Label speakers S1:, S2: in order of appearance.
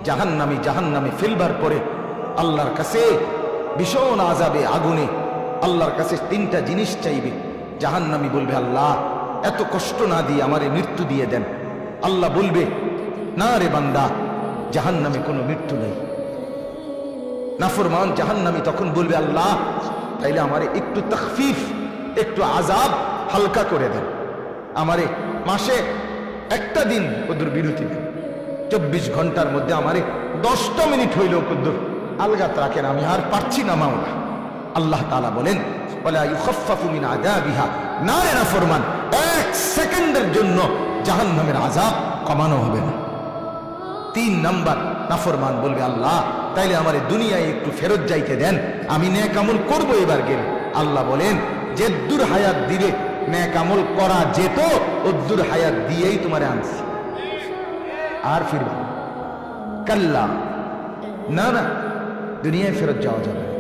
S1: জাহান্নামে ফেলবার পরে আল্লাহর কাছে ভীষণ আযাবে আগুনে আল্লাহর কাছে তিনটা জিনিস চাইবে। জাহান্নামী বলবে, আল্লাহ এত কষ্ট না দিয়ে আমারে মৃত্যু দিয়ে দেন। আল্লাহ বলবে, না রে বান্দা, জাহান্নামে কোনো মৃত্যু নেই। নাফরমান জাহান্নামী তখন বলবে, আল্লাহ তাইলে আমারে একটু তাখফিফ, একটু আযাব হালকা করে দেন, আমারে মাসে একটা দিন কদ্দুর বিরতি দেন, 24 ঘন্টার মধ্যে আমারে 10টা মিনিট হইলেও কদ্দুর আলগাত রাখেন, আমি আর পারছি না মাওলা। আল্লাহ তাআলা বলেন, ওয়ালা ইউখাফফাফু মিন আযাবিহা, না রে নাফরমান, 1 সেকেন্ডের জন্য জাহান্নামের আযাব কমানো হবে না। 3 নাম্বার নাফরমান বলবে, আল্লাহ তাইলে আমারে দুনিয়ায় একটু ফেরত যাইতে দেন, আমি নেক আমল করবো এবার গেলে। আল্লাহ বলেন, যে দূর হায়াত দিবে, নেক আমল করা যেত ওদ্দুর হায়াত দিয়েই তোমারে আনছি, আর ফিরবে কাল্লা, না না, দুনিয়ায় ফেরত যাওয়া যাবে না।